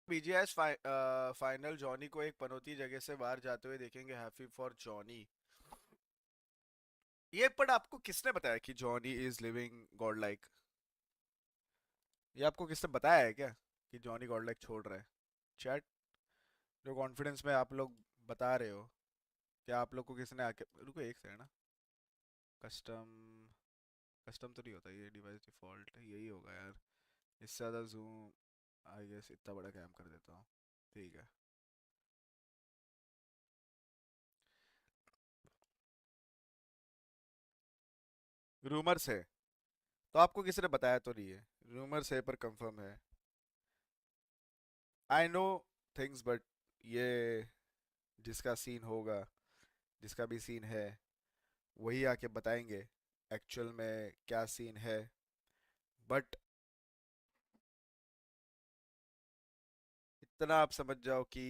BGS final Johnny को एक पनौती जगह से बाहर जाते हुए देखेंगे। Happy for Johnny. ये पर आपको किसने बताया कि Johnny is living God like? ये आपको किसने बताया है क्या कि जॉनी गॉड लाइक छोड़ रहा है? चैट, जो कॉन्फिडेंस में आप लोग बता रहे हो, क्या आप लोग को किसने आके, रुको एक सेकंड ना। कस्टम, कस्टम तो नहीं होता ये, डिवाइस डिफॉल्ट यही होगा यार। इससे ज़्यादा जूम, आई गेस इतना बड़ा कैम कर देता हूँ। ठीक है। रूमर्स है, तो आपको किसी ने बताया तो नहीं है? रूमर्स है पर कंफर्म है। आई नो थिंग्स बट ये जिसका सीन होगा, जिसका भी सीन है, वही आके बताएंगे एक्चुअल में क्या सीन है। बट इतना आप समझ जाओ कि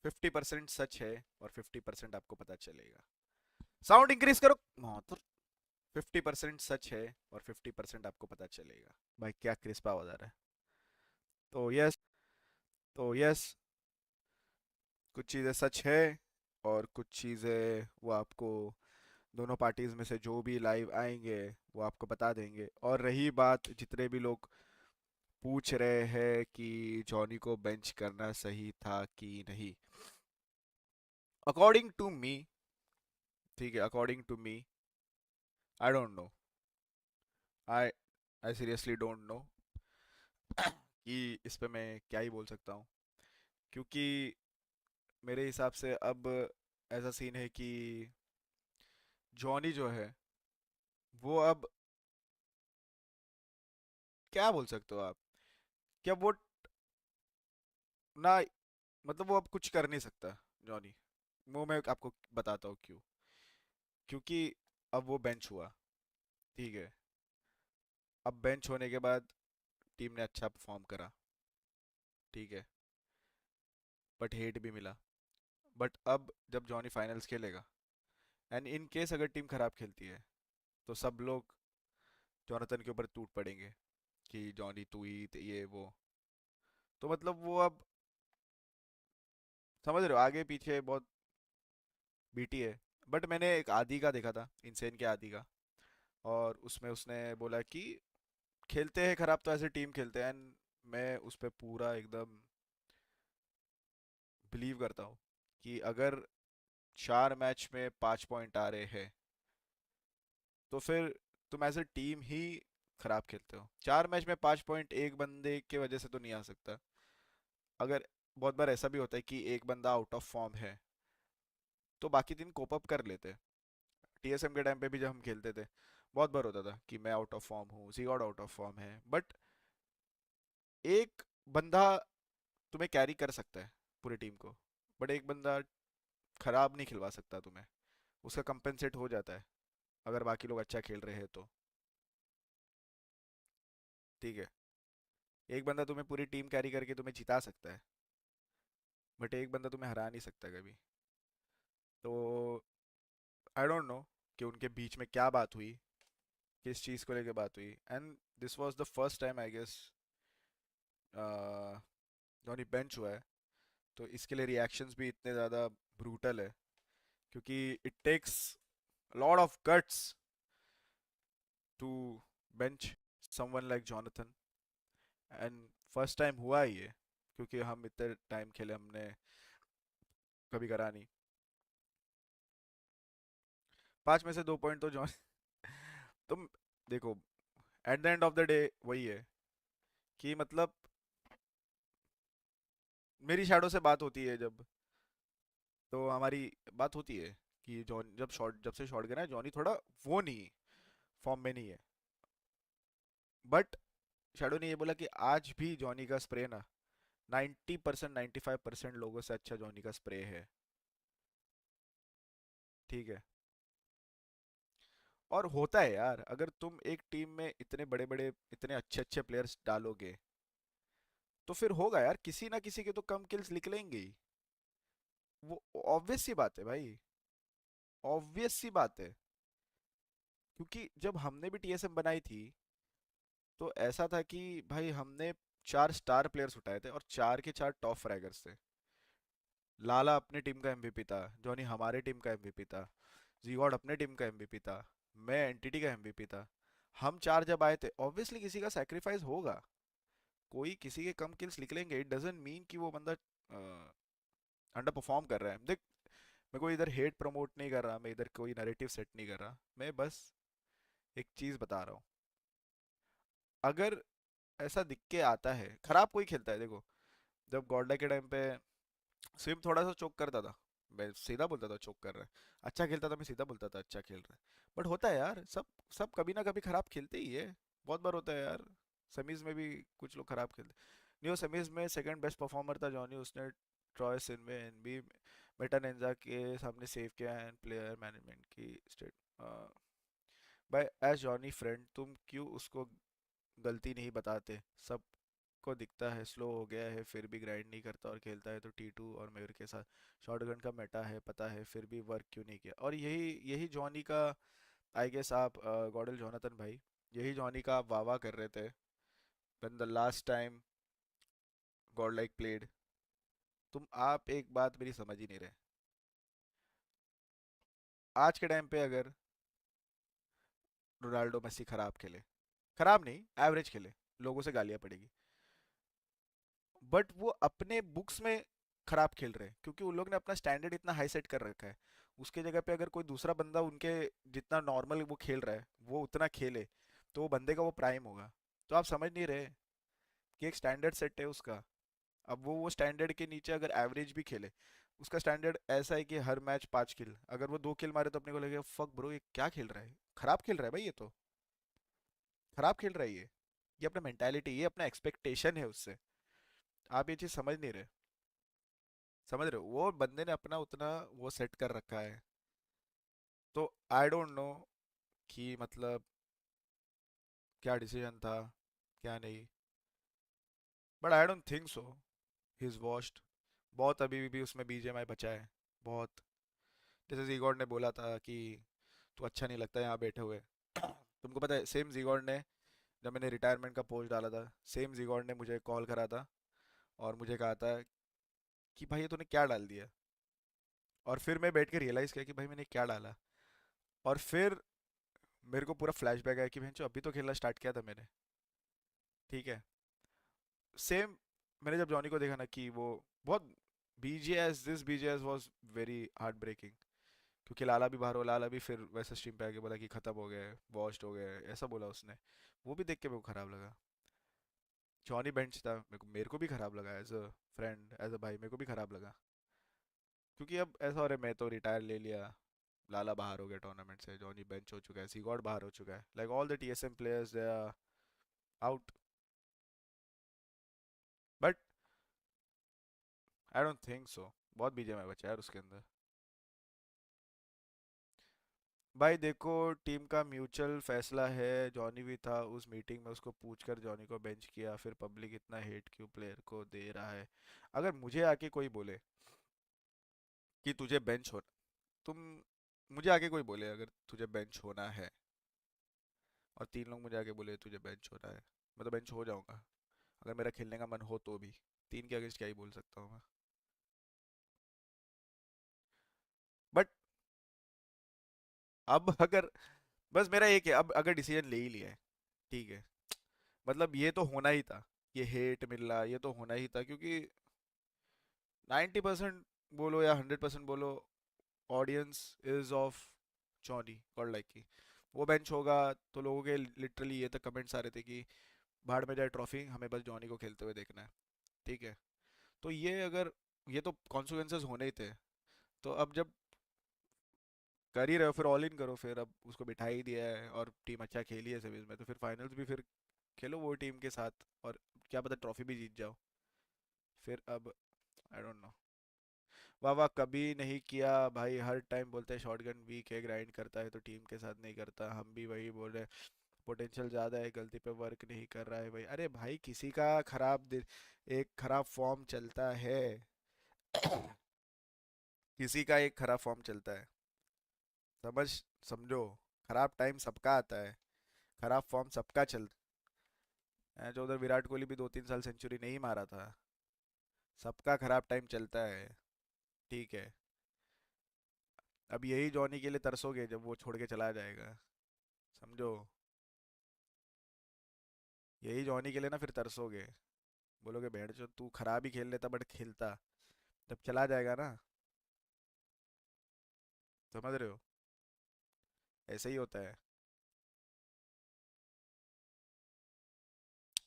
50% सच है और 50% आपको पता चलेगा। साउंड इंक्रीज करो। हाँ तो 50% सच है और 50% आपको पता चलेगा। भाई क्या क्रिस्पा हो जा रहा है। तो यस, तो यस, कुछ चीज़ें सच है और कुछ चीज़ें वो आपको, दोनों पार्टीज में से जो भी लाइव आएंगे वो आपको बता देंगे। और रही बात, जितने भी लोग पूछ रहे हैं कि जॉनी को बेंच करना सही था कि नहीं, अकॉर्डिंग टू मी, ठीक है, according to me, I don't know, I I seriously don't know कि इस पे मैं क्या ही बोल सकता हूँ। क्योंकि मेरे हिसाब से अब ऐसा सीन है कि जॉनी जो है वो अब, क्या बोल सकते हो आप, क्या वो ना, मतलब वो अब कुछ कर नहीं सकता जॉनी। वो मैं आपको बताता हूँ क्यों। क्योंकि अब वो बेंच हुआ, ठीक है। अब बेंच होने के बाद टीम ने अच्छा परफॉर्म करा, ठीक है, बट हेट भी मिला। बट अब जब जॉनी फाइनल्स खेलेगा, एंड इन केस अगर टीम खराब खेलती है, तो सब लोग जॉनथन के ऊपर टूट पड़ेंगे कि जॉनी तू ही ये वो। तो मतलब वो अब, समझ रहे हो, आगे पीछे बहुत बीटी है। बट मैंने एक आदि का देखा था, इनसेन के आदि का, और उसमें उसने बोला कि खेलते हैं खराब तो ऐसे टीम खेलते हैं। एंड मैं उस पर पूरा एकदम बिलीव करता हूँ कि अगर 4 मैच में 5 पॉइंट आ रहे हैं, तो फिर तुम एज ए टीम ही खराब खेलते हो। 4 मैच में 5 पॉइंट एक बंदे के वजह से तो नहीं आ सकता। अगर, बहुत बार ऐसा भी होता है कि एक बंदा आउट ऑफ फॉर्म है, तो बाकी टीम कोप अप कर लेते हैं। टीएसएम के टाइम पे भी जब हम खेलते थे, बहुत बार होता था कि मैं आउट ऑफ फॉर्म हूँ, सीगॉड आउट ऑफ फॉर्म है, बट एक बंदा तुम्हें कैरी कर सकता है पूरी टीम को। बट एक बंदा खराब नहीं खिलवा सकता तुम्हें, उसका कंपेंसेट हो जाता है अगर बाकी लोग अच्छा खेल रहे हैं तो, ठीक है। एक बंदा तुम्हें पूरी टीम कैरी करके तुम्हें जिता सकता है, बट एक बंदा तुम्हें हरा नहीं सकता कभी। तो आई डोंट नो कि उनके बीच में क्या बात हुई, किस चीज़ को लेके बात हुई। And this was the first time I guess Dhoni bench हुआ है, तो इसके लिए रिएक्शंस भी इतने ज़्यादा ब्रूटल है। क्योंकि it takes lot of guts to bench someone like Jonathan. And first time हुआ ही है, क्योंकि हम इतने टाइम खेले, हमने कभी करा नहीं। 5 में से 2 पॉइंट तो जॉन तुम देखो, at the end of the day वही है कि मतलब मेरी शैडो से बात होती है जब, तो हमारी बात होती है कि जॉन जब से शॉट गिरा है, जॉनी थोड़ा वो नहीं, फॉर्म में नहीं है। बट शैडो ने ये बोला कि आज भी जॉनी का स्प्रे ना 90% 95% लोगों से अच्छा जॉनी का स्प्रे है, ठीक है। और होता है यार, अगर तुम एक टीम में इतने बड़े बड़े, इतने अच्छे अच्छे प्लेयर्स डालोगे, तो फिर होगा यार, किसी ना किसी के तो कम किल्स निकलेंगे ही। वो ऑब्वियस सी बात है भाई, ऑब्वियस सी बात है। क्योंकि जब हमने भी टीएसएम बनाई थी, तो ऐसा था कि भाई हमने चार स्टार प्लेयर्स उठाए थे और चार के चार टॉप फ्रैगर्स थे। लाला अपनी टीम का एमवीपी था, जॉनी हमारे टीम का एमवीपी था, जीगॉड अपने टीम का एमवीपी था, मैं एनटीटी का एमवीपी था। हम चार जब आए थे, ऑब्वियसली किसी का सैक्रिफाइस होगा, कोई किसी के कम किल्स निकलेंगे, इट डजंट मीन कि वो बंदा अंडर परफॉर्म कर रहा है। देख, मैं कोई इधर हेट प्रमोट नहीं कर रहा, मैं इधर कोई नैरेटिव सेट नहीं कर रहा, मैं बस एक चीज बता रहा हूँ। अगर ऐसा दिख के आता है, खराब कोई खेलता है, देखो जब गॉडला के टाइम पे स्विम थोड़ा सा चोक करता था, मैं सीधा बोलता था चोक कर रहा है। अच्छा खेलता था, मैं सीधा बोलता था अच्छा खेल रहा है। बट होता है यार, सब सब कभी ना कभी खराब खेलते ही है, बहुत बार होता है यार। सेमीज में भी कुछ लोग खराब खेलते। न्यू सेमीज में सेकंड बेस्ट परफॉर्मर था जॉनी, उसने ट्रॉय सिन में एनबी मेटा निंजा के सामने सेव किया एंड प्लेयर मैनेजमेंट की state by as Johnny friend, तुम क्यों उसको गलती नहीं बताते? सब को दिखता है स्लो हो गया है, फिर भी ग्राइंड नहीं करता और खेलता है तो T2 और मयूर के साथ शॉटगन का मेटा है पता है, फिर भी वर्क क्यों नहीं किया? और यही यही जॉनी का, आई गेस आप गॉडल जोनाथन भाई, यही जॉनी का आप वाह वाह कर रहे थे when the last time God like played. तुम आप एक बात मेरी समझ ही नहीं रहे। आज के टाइम पे अगर रोनाल्डो मेसी खराब खेले, खराब नहीं एवरेज खेले, लोगों से गालियां पड़ेगी, बट वो अपने बुक्स में खराब खेल रहे हैं क्योंकि उन लोग ने अपना स्टैंडर्ड इतना हाई सेट कर रखा है। उसके जगह पे अगर कोई दूसरा बंदा उनके जितना नॉर्मल वो खेल रहा है वो उतना खेले, तो वो बंदे का वो प्राइम होगा। तो आप समझ नहीं रहे कि एक स्टैंडर्ड सेट है उसका। अब वो स्टैंडर्ड के नीचे अगर एवरेज भी खेले, उसका स्टैंडर्ड ऐसा है कि हर मैच 5 किल, अगर वो 2 किल मारे तो अपने को लगेगा फक ब्रो ये क्या खेल रहा है, खराब खेल रहा है भाई, ये तो खराब खेल रहा है ये अपना मेंटालिटी, ये अपना एक्सपेक्टेशन है उससे। आप ये चीज़ समझ नहीं रहे। समझ रहे हो, वो बंदे ने अपना उतना वो सेट कर रखा है। तो आई डोंट नो कि मतलब क्या डिसीजन था, क्या नहीं, but I don't think so he is washed. बहुत अभी भी उसमें बीजेएमआई बचा है, बहुत। जैसे जीगॉड ने बोला था कि तू अच्छा नहीं लगता यहाँ बैठे हुए। तुमको पता है सेम जीगॉड ने, जब मैंने रिटायरमेंट का पोस्ट डाला था, सेम जीगॉड ने मुझे कॉल करा था और मुझे कहा था कि भाई ये तूने क्या डाल दिया। और फिर मैं बैठ के रियलाइज़ किया कि भाई मैंने क्या डाला। और फिर मेरे को पूरा फ्लैशबैक आया कि भैंचो अभी तो खेलना स्टार्ट किया था मैंने, ठीक है। सेम, मैंने जब जॉनी को देखा ना कि वो बहुत BGS, this BGS was very heartbreaking. क्योंकि लाला भी बाहर हो, लाला भी फिर वैसे स्ट्रीम पे आके बोला कि खत्म हो गया है, वॉश्ड हो गया है, ऐसा बोला उसने। वो भी देख के मेरे को खराब लगा। जॉनी बेंच था, मेरे को भी खराब लगा, as a friend as a भाई मेरे को भी खराब लगा। क्योंकि अब ऐसा हो रहा है, मैं तो रिटायर ले लिया, लाला बाहर हो गया टूर्नामेंट से, जॉनी बेंच हो चुका है, सीगॉड बाहर हो चुका है, like all the TSM players they are out. But I don't think so, बहुत बीजेएमआई बचा है यार उसके अंदर। भाई देखो, टीम का म्यूचुअल फैसला है, जॉनी भी था उस मीटिंग में, उसको पूछकर जॉनी को बेंच किया, फिर पब्लिक इतना हेट क्यों प्लेयर को दे रहा है? अगर मुझे आके कोई बोले कि तुझे बेंच हो, तुम, मुझे आके कोई बोले अगर तुझे बेंच होना है, और 3 लोग मुझे आके बोले तुझे बेंच होना है, मैं तो बेंच हो जाऊंगा, अगर मेरा खेलने का मन हो तो भी। तीन के अगेंस्ट क्या ही बोल सकता हूँ मैं। बट अब अगर, बस मेरा एक है, अब अगर डिसीजन ले ही लिया है, ठीक है, मतलब ये तो होना ही था, ये हेट मिल रहा ये तो होना ही था, क्योंकि 90% बोलो या 100% बोलो, audience is of Johnny God like की। वो बेंच होगा तो लोगों के लिटरली ये तक कमेंट्स आ रहे थे कि भाड़ में जाए ट्रॉफी, हमें बस जॉनी को खेलते हुए देखना है, ठीक है। तो ये अगर, ये तो कॉन्सिक्वेंसेस होने ही थे। तो अब जब कर ही रहे हो फिर ऑल इन करो, फिर अब उसको बिठा ही दिया है और टीम अच्छा खेली है सीरीज में, तो फिर फाइनल्स भी फिर खेलो वो टीम के साथ, और क्या पता ट्रॉफी भी जीत जाओ। फिर अब आई डोंट नो। वाह वाह कभी नहीं किया भाई, हर टाइम बोलते हैं शॉटगन वीक है, ग्राइंड करता है तो टीम के साथ नहीं करता, हम भी वही बोल रहे हैं, पोटेंशियल ज़्यादा है, गलती पे वर्क नहीं कर रहा है भाई। अरे भाई किसी का एक खराब फॉर्म चलता है। किसी का एक खराब फॉर्म चलता है, समझ, समझो, खराब टाइम सबका आता है, खराब फॉर्म सबका चल। जो उधर विराट कोहली भी 2-3 साल सेंचुरी नहीं मारा था। सबका खराब टाइम चलता है। ठीक है। अब यही जॉनी के लिए तरसोगे जब वो छोड़ के चला जाएगा। समझो। यही जॉनी के लिए ना फिर तरसोगे। बोलोगे बैठ जो तू खराब ही खेल लेता बट खेलता। जब चला जाएगा ना। समझ रहे हो। ऐसे ही होता है।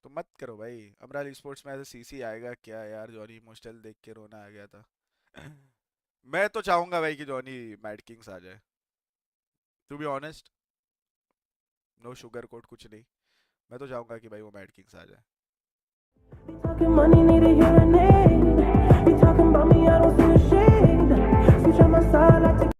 तो मत करो भाई। अमराल स्पोर्ट्स में ऐसे सीसी आएगा क्या यार, जॉनी मोस्टल देख के रोना आ गया था। मैं तो चाहूंगा भाई कि जॉनी मैड किंग्स आ जाए। To be honest. No sugar coat कुछ नहीं। मैं तो चाहूंगा कि भाई वो मैड किंग्स आ जाए। Talking money, need a hearing aid. You talking about me, I don't see a shade. Switch on my side, I take